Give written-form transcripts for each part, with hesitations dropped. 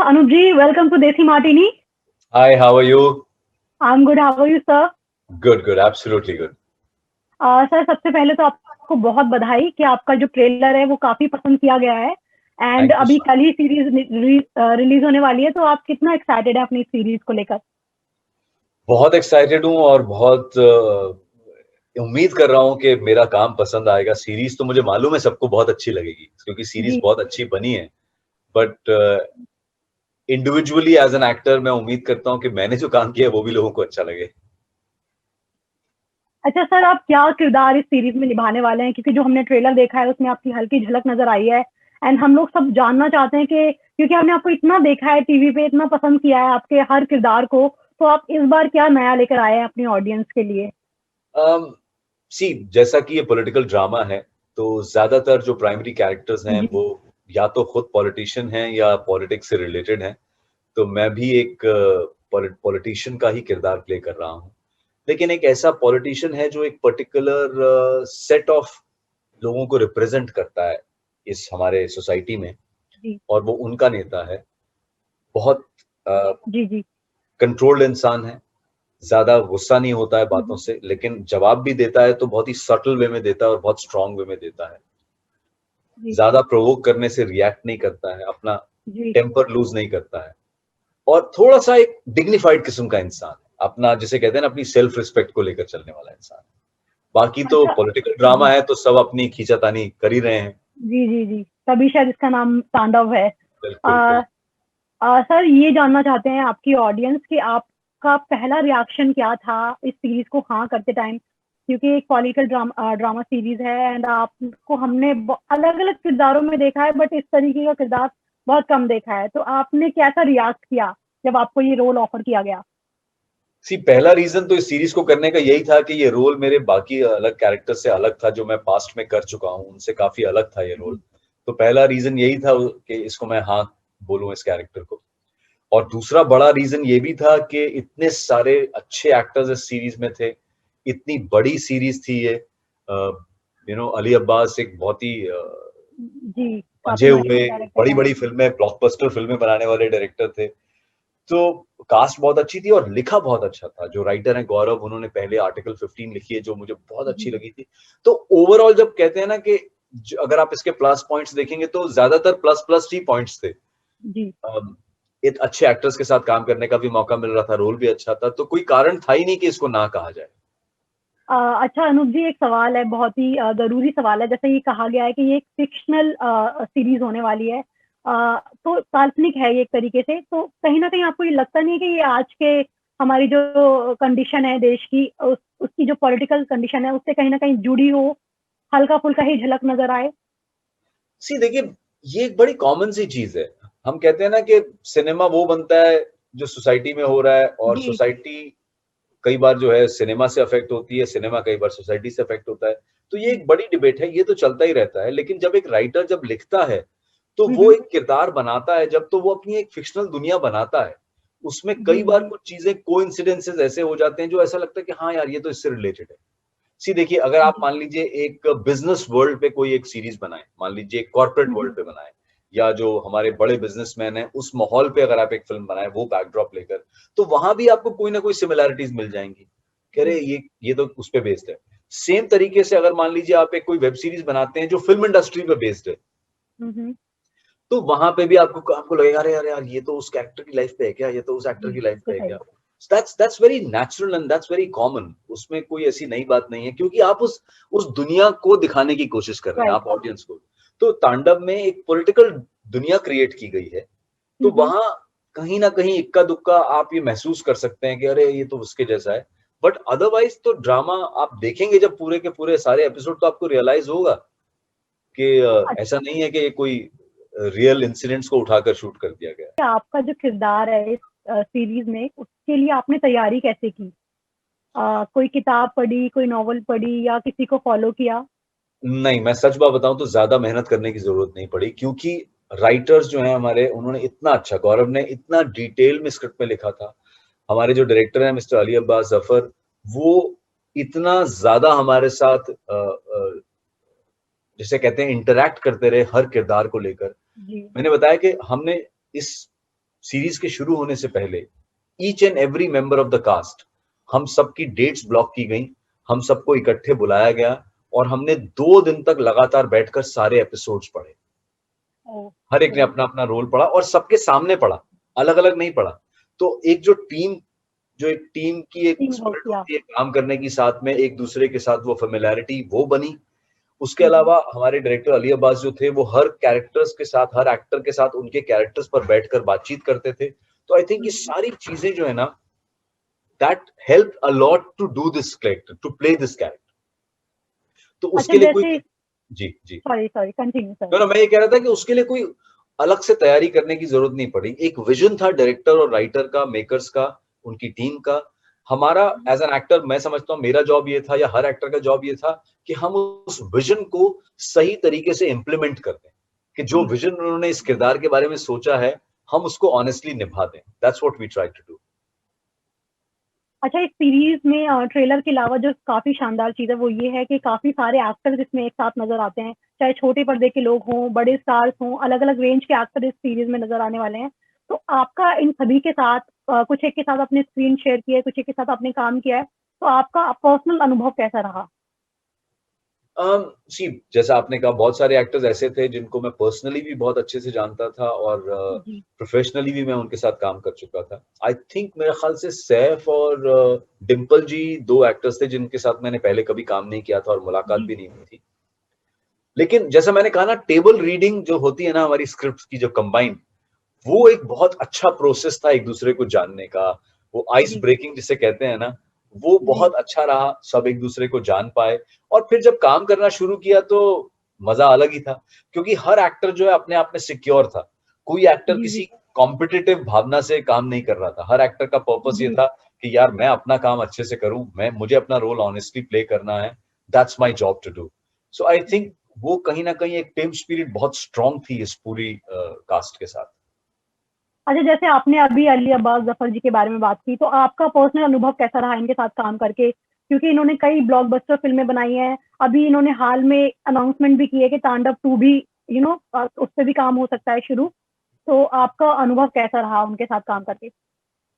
Anup ji, welcome to Desi Martini. Hi, how are you? I'm good. How are you, sir? Good, absolutely good. Sir सबसे पहले तो आपको बहुत बधाई कि आपका जो ट्रेलर है वो काफी पसंद किया गया है एंड Thank you अभी so कल ही सीरीज रिलीज होने वाली है, तो आप कितना एक्साइटेड है अपनी सीरीज को लेकर? बहुत एक्साइटेड हूँ और बहुत उम्मीद कर रहा हूँ कि मेरा काम पसंद आएगा। सीरीज तो मुझे मालूम है सबको बहुत अच्छी लगेगी क्योंकि सीरीज जी। बहुत अच्छी बनी है। But individually as an actor मैं उम्मीद करता हूँ कि मैंने जो काम किया है वो भी लोगों को अच्छा लगे। अच्छा सर, आप क्या किरदार इस सीरीज में निभाने वाले हैं? क्योंकि जो हमने ट्रेलर देखा है उसमें आपकी हल्की झलक नजर आई है एंड हम लोग सब जानना चाहते हैं कि क्योंकि हमने आपको इतना देखा है टीवी पे, इतना पसंद किया है आपके हर किरदार को, तो आप इस बार क्या नया लेकर आए हैं अपनी ऑडियंस के लिए? सी जैसा कि ये पॉलिटिकल ड्रामा है तो ज्यादातर जो प्राइमरी कैरेक्टर्स हैं जी। वो या तो खुद पॉलिटिशियन हैं या पॉलिटिक्स से रिलेटेड हैं। तो मैं भी एक पॉलिटिशियन का ही किरदार प्ले कर रहा हूँ, लेकिन एक ऐसा पॉलिटिशियन है जो एक पर्टिकुलर सेट ऑफ लोगों को रिप्रेजेंट करता है इस हमारे सोसाइटी में, जी। और वो उनका नेता है। बहुत जी। जी। कंट्रोल्ड इंसान है, ज्यादा गुस्सा नहीं होता है बातों हम्म। से, लेकिन जवाब भी देता है तो बहुत ही सटल वे में देता है और बहुत स्ट्रांग वे में देता है। जी। ज्यादा प्रोवोक करने से रिएक्ट नहीं करता है, अपना जी। टेम्पर लूज नहीं करता है, और थोड़ा सा एक डिग्निफाइड किस्म का इंसान है, अपना जिसे कहते हैं ना अपनी सेल्फ रिस्पेक्ट को लेकर चलने वाला इंसान है। बाकी तो अच्छा। पॉलिटिकल ड्रामा जी। है तो सब अपनी खींचातानी कर ही रहे हैं। जी। जी। जी, तभी शायद इसका नाम तांडव है। बिल्कुल आ, बिल्कुल। सर, ये जानना चाहते हैं आपकी ऑडियंस कि आपका पहला रिएक्शन क्या था इस सीरीज को हाँ करते टाइम? क्योंकि एक पॉलिटिकल ड्रामा सीरीज है एंड आपको हमने अलग अलग किरदारों में देखा है, बट इस तरीके का किरदार बहुत कम देखा है, तो आपने कैसा रिएक्ट किया जब आपको ये रोल ऑफर किया गया? पहला रीजन तो इस सीरीज को करने का यही था कि ये रोल मेरे बाकी अलग कैरेक्टर से अलग था, जो मैं पास्ट में कर चुका हूँ उनसे काफी अलग था ये रोल। जी। तो पहला रीजन यही था कि इसको मैं हाँ बोलूं इस कैरेक्टर को। और दूसरा बड़ा रीजन ये भी था कि इतने सारे अच्छे एक्टर्स इस सीरीज में थे, इतनी बड़ी सीरीज थी ये। अली अब्बास एक बहुत ही जी, मंझे काफी हुए, मशहूर कैरेक्टर बड़ी है। बड़ी फिल्में, ब्लॉकबस्टर फिल्में बनाने वाले डायरेक्टर थे। तो कास्ट बहुत अच्छी थी और लिखा बहुत अच्छा था। जो राइटर हैं गौरव, उन्होंने पहले आर्टिकल 15 लिखी है जो मुझे बहुत अच्छी जी। लगी थी। तो ओवरऑल जब कहते हैं ना कि अगर आप इसके प्लस पॉइंट्स देखेंगे तो ज्यादातर प्लस प्लस ही पॉइंट्स थे। जी। एक अच्छे एक्टर्स के साथ काम करने का भी मौका मिल रहा था, रोल भी अच्छा था, तो कोई कारण था ही नहीं कि इसको ना कहा जाए। अच्छा अनूप जी, एक सवाल है, बहुत ही ज़रूरी सवाल है। जैसे ये कहा गया है कि ये एक फ़िक्शनल सीरीज़ होने वाली है, तो काल्पनिक है ये एक तरीके से, तो कहीं न कहीं आपको ये लगता नहीं है कि ये आज के हमारी जो कंडीशन है देश की, उसकी जो पॉलिटिकल कंडीशन है, उससे कहीं न कहीं जुड़ी हो, हल्का-फुल्का ही झलक नज़र आए? देखिए, ये एक बड़ी कॉमन सी चीज है। हम कहते हैं ना कि सिनेमा वो बनता है जो सोसाइटी में हो रहा है, और जी। सोसाइटी कई बार जो है सिनेमा से अफेक्ट होती है, सिनेमा कई बार सोसाइटी से अफेक्ट होता है। तो ये जी। एक बड़ी डिबेट है, ये तो चलता ही रहता है। लेकिन जब एक राइटर जब लिखता है तो हुँ, वो हुँ। एक किरदार बनाता है, जब तो वो अपनी एक फिक्शनल दुनिया बनाता है। उसमें जी। कई बार कुछ चीजें कोइंसिडेंसेस ऐसे हो जाते हैं जो ऐसा लगता है कि हाँ यार ये तो इससे रिलेटेड है। देखिए, अगर आप जी। मान लीजिए एक बिजनेस वर्ल्ड पे कोई एक सीरीज बनाए, मान लीजिए एक कॉर्पोरेट हुँ, वर्ल्ड हुँ। पे बनाए, या जो हमारे बड़े बिजनेसमैन हैं उस माहौल पे अगर आप एक फिल्म बनाए वो बैकड्रॉप लेकर, तो वहां भी आपको कोई ना कोई सिमिलैरिटीज मिल जाएंगी। कह रहे जी। ये तो उस पे बेस्ड है। सेम तरीके से अगर मान लीजिए आप एक कोई वेब सीरीज बनाते हैं जो फिल्म इंडस्ट्री पे बेस्ड है, हुँ, हुँ। तो वहां पे भी आपको आपको लगेगा अरे यार यार ये तो उस कैरेक्टर की लाइफ पे है क्या, ये तो उस एक्टर जी, की लाइफ बिल्कुल पे है सही। क्या। That's very natural and that's very common. उसमें कोई ऐसी नई बात नहीं है, क्योंकि आप उस दुनिया को दिखाने की कोशिश कर रहे हैं, राइट। आप ऑडियंस को। तो तांडव में एक पॉलिटिकल दुनिया क्रिएट की गई है, हुँ, तो हुँ। वहां कहीं ना कहीं इक्का दुक्का आप ये महसूस कर सकते हैं कि अरे ये तो उसके जैसा है। बट अदरवाइज तो ड्रामा आप देखेंगे जब पूरे के पूरे सारे एपिसोड, तो आपको रियलाइज होगा कि ऐसा नहीं है कि ये कोई रियल इंसिडेंट्स को उठाकर शूट कर दिया गया है। आपका जो किरदार है इस सीरीज में, उसके लिए आपने तैयारी कैसे की? कोई किताब पढ़ी, कोई नॉवल पढ़ी या किसी को फॉलो किया? नहीं, मैं सच बात बताऊं तो ज्यादा मेहनत करने की जरूरत नहीं पड़ी, क्योंकि राइटर्स जो हैं हमारे, उन्होंने इतना अच्छा, गौरव ने इतना डिटेल में स्क्रिप्ट में लिखा था। हमारे जो डायरेक्टर हैं मिस्टर अली अब्बास जफर, वो इतना ज्यादा हमारे साथ जिसे कहते हैं इंटरैक्ट करते रहे हर किरदार को लेकर। जी। मैंने बताया कि हमने इस सीरीज के शुरू होने से पहले each and every member of the cast, हम सबकी डेट्स ब्लॉक की गई, हम सबको इकट्ठे बुलाया गया और हमने 2 दिन तक लगातार बैठकर सारे एपिसोड्स पढ़े। ओह! हर एक ने ग्रेट। अपना अपना रोल पढ़ा और सबके सामने पढ़ा, अलग अलग नहीं पढ़ा। तो एक एक टीम की एक टीम वर्क स्पिरिट किया। होती है काम करने की, साथ में एक दूसरे के साथ वो फेमिलियरिटी वो बनी। उसके जी। अलावा हमारे डायरेक्टर अली अब्बास जो थे, वो हर कैरेक्टर्स के साथ, हर एक्टर के साथ उनके कैरेक्टर्स पर बैठकर बातचीत करते थे। तो आई थिंक ये जी। सारी चीजें जो है ना, that help a lot to do this character, to play this character. तो अच्छा, उसके लिए कोई जैसे जी, जी। Sorry continue sir. मैं ये कह रहा था कि उसके लिए कोई अलग से तैयारी करने की जरूरत नहीं पड़ी। एक विजन था डायरेक्टर और राइटर का, मेकर्स का, उनकी टीम का। हमारा एज एन एक्टर, मैं समझता हूँ मेरा जॉब ये था या हर एक्टर का जॉब ये था कि हम उस विजन को सही तरीके से इम्प्लीमेंट कर दें, कि जो जी। विजन उन्होंने इस किरदार के बारे में सोचा है, हम उसको ऑनेस्टली निभा दें। That's what we try to do. अच्छा, इस सीरीज में ट्रेलर के अलावा जो काफी शानदार चीज है वो ये है कि काफी सारे एक्टर्स इसमें एक साथ नजर आते हैं, चाहे छोटे पर्दे के लोग हों, बड़े स्टार्स हों, अलग अलग रेंज के एक्टर इस सीरीज में नजर आने वाले हैं। तो आपका इन सभी के साथ कुछ एक के साथ अपने स्क्रीन शेयर किया है, कुछ एक के साथ आपने काम किया है, तो आपका पर्सनल अनुभव कैसा रहा? सी, जैसा आपने कहा, बहुत सारे एक्टर्स ऐसे थे जिनको मैं पर्सनली भी बहुत अच्छे से जानता था और जी। प्रोफेशनली भी मैं उनके साथ काम कर चुका था। आई थिंक मेरे ख्याल से सैफ और डिम्पल जी 2 एक्टर्स थे जिनके साथ मैंने पहले कभी काम नहीं किया था और मुलाकात जी। भी नहीं हुई थी। लेकिन जैसा मैंने कहा ना, टेबल रीडिंग जो होती है ना हमारी स्क्रिप्ट की, जो कंबाइंड, वो एक बहुत अच्छा प्रोसेस था एक दूसरे को जानने का। वो आइस जी। ब्रेकिंग जिसे कहते हैं ना, वो जी। बहुत अच्छा रहा। सब एक दूसरे को जान पाए और फिर जब काम करना शुरू किया तो मजा अलग ही था, क्योंकि हर एक्टर जो है अपने आप में सिक्योर था। कोई एक्टर जी। किसी कॉम्पिटिटिव भावना से काम नहीं कर रहा था। हर एक्टर का पर्पस ये जी। था कि यार मैं अपना काम अच्छे से करूं, मैं मुझे अपना रोल ऑनेस्टली प्ले करना है, that's my job to do. So I think वो कहीं ना कहीं एक टीम स्पिरिट बहुत स्ट्रांग थी इस पूरी कास्ट के साथ। अच्छा, जैसे आपने अभी अली अब्बास जफर जी के बारे में बात की, तो आपका पर्सनल अनुभव कैसा रहा इनके साथ काम करके? क्योंकि इन्होंने कई ब्लॉकबस्टर फिल्में बनाई हैं। अभी इन्होंने हाल में अनाउंसमेंट भी की है कि तांडव 2 भी उस पे भी काम हो सकता है शुरू। तो आपका अनुभव कैसा रहा उनके साथ काम करके?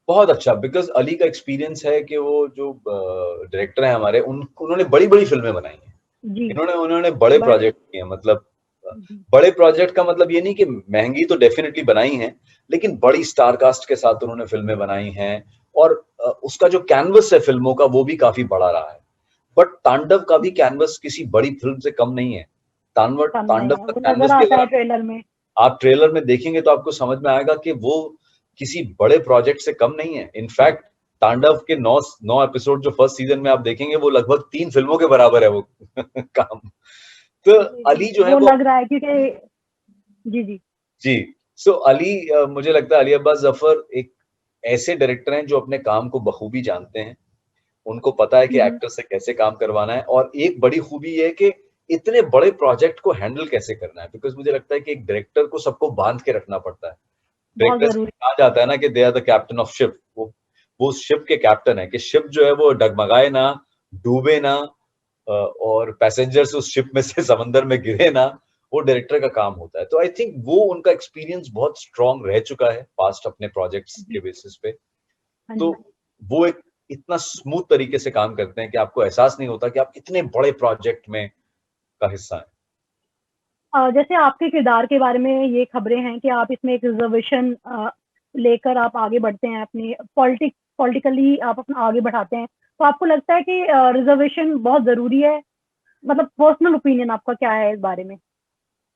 बहुत अच्छा, बिकॉज़ अली का एक्सपीरियंस है कि वो जो डायरेक्टर हैं हमारे, उन्होंने बड़ी-बड़ी फ़िल्में बनाई हैं। जी। इन्होंने उन्होंने बड़े बड़े। प्रोजेक्ट किए हैं, मतलब अ, जी। बड़े प्रोजेक्ट का मतलब ये नहीं कि महँगी तो डेफ़िनिटली बनाई हैं, लेकिन बड़ी स्टार कास्ट के साथ उन्होंने फ़िल्में बनाई हैं और उसका जो कैनवस है फ़िल्मों का, वो भी काफ़ी बड़ा रहा है। बट तांडव का भी कैनवस किसी बड़ी फ़िल्म से कम नहीं है। कम नहीं तांडव है, का वो कैनवस नज़र भी आता अगर है ट्रेलर में। आप ट्रेलर में देखेंगे तो आपको समझ में आएगा कि वो किसी बड़े प्रोजेक्ट से कम नहीं है। इनफैक्ट तांडव के 9 एपिसोड जो फर्स्ट सीजन में आप देखेंगे, वो लगभग 3 फिल्मों के बराबर है वो काम। तो जी, जी, अली जो है वो वो लग रहा है क्योंकि जी, जी। जी, सो अली मुझे लगता है अली अब्बास ज़फ़र एक ऐसे डायरेक्टर हैं जो अपने काम को बखूबी जानते हैं। उनको पता है कि हुँ, हुँ। एक्टर से कैसे काम करवाना है और एक बड़ी खूबी ये है कि इतने बड़े प्रोजेक्ट को हैंडल कैसे करना है, बिकॉज़ मुझे लगता है कि एक डायरेक्टर को सबको बाँध के रखना पड़ता है। बहुत डायरेक्टर से ज़रूरी। कहा जाता है ना कि they are the captain of ship. वो उस शिप के कैप्टन है कि शिप जो है वो डगमगाए ना, डूबे ना, और पैसेंजर्स उस शिप में से समंदर में गिरे ना, वो डायरेक्टर का काम होता है। तो आई थिंक वो उनका एक्सपीरियंस बहुत स्ट्रांग रह चुका है पास्ट अपने प्रोजेक्ट्स जी। के बेसिस पे। हाँ तो जी। वो एक इतना स्मूथ तरीके से काम करते हैं कि आपको एहसास नहीं होता कि आप इतने बड़े प्रोजेक्ट में का हिस्सा हैं। जैसे आपके किरदार के बारे में ये खबरें हैं कि आप इसमें एक रिज़र्वेशन लेकर आप आगे बढ़ते हैं, अपनी पॉलिटिकली आप अपना आगे बढ़ाते हैं। तो आपको लगता है कि रिज़र्वेशन बहुत ज़रूरी है? मतलब पर्सनल ओपिनियन आपका क्या है इस बारे में?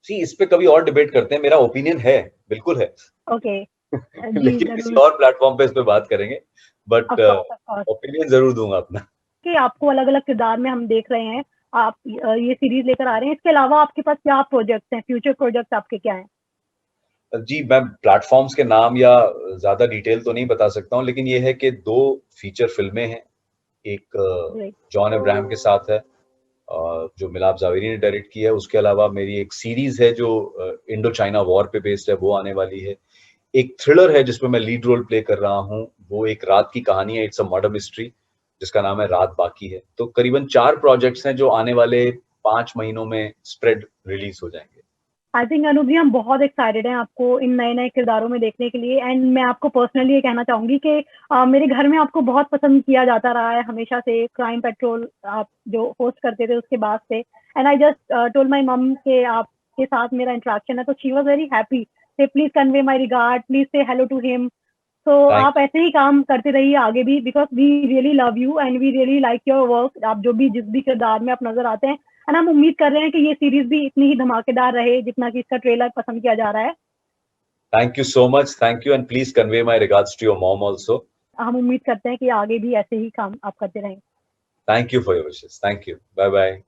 सी, इस पे कभी और डिबेट करते हैं। मेरा ओपिनियन है, बिल्कुल है। ओके। जी, लेकिन किसी ज़रूर। और प्लेटफ़ॉर्म पे इस पे बात करेंगे। But of course, of course. Opinion ज़रूर दूँगा अपना। कि आपको अलग-अलग किरदार में हम देख रहे हैं, आप ये सीरीज़ लेकर आ रहे हैं। इसके अलावा आपके पास क्या प्रोजेक्ट्स हैं, फ्यूचर प्रोजेक्ट्स आपके क्या हैं? जी, मैं प्लेटफ़ॉर्म्स के नाम या ज़्यादा डिटेल तो नहीं बता सकता हूँ, लेकिन ये है कि 2 फीचर फ़िल्में हैं। एक ग्रेट। जॉन अब्राहम के साथ है, जो मिलाप ज़ावेरी ने डायरेक्ट की है। उसके अलावा मेरी एक सीरीज़ है जो इंडो चाइना वॉर पे बेस्ड है, वो आने वाली है। एक थ्रिलर है जिसमें मैं लीड रोल प्ले कर रहा हूँ, वो एक रात की कहानी है, इट्स अ मर्डर मिस्ट्री, जिसका नाम है रात बाकी है। तो करीबन 4 प्रोजेक्ट्स हैं जो आने वाले 5 महीनों में स्प्रेड रिलीज़ हो जाएँगे। आई थिंक अनूप जी, हम बहुत एक्साइटेड हैं आपको इन नए-नए किरदारों में देखने के लिए एंड मैं आपको पर्सनली ये कहना चाहूँगी कि मेरे घर में आपको बहुत पसंद किया जाता रहा है हमेशा से, क्राइम पेट्रोल आप जो होस्ट करते थे उसके बाद से and I just told my mum कि आपके साथ मेरा इंटरेक्शन है, तो she was very happy, say please convey my regard, please say hello to him. तो थैंक आप ऐसे ही काम करते रहिए आगे भी because we really love you and we really like your work. आप जो भी जिस भी किरदार में आप नज़र आते हैं एंड हम उम्मीद कर रहे हैं कि ये सीरीज़ भी इतनी ही धमाकेदार रहे जितना कि इसका ट्रेलर पसंद किया जा रहा है। Thank you so much, thank you and please convey my regards to your mom also. हम उम्मीद करते हैं कि आगे भी ऐसे ही काम आप करते रहें। Thank you for your wishes, thank you, bye bye.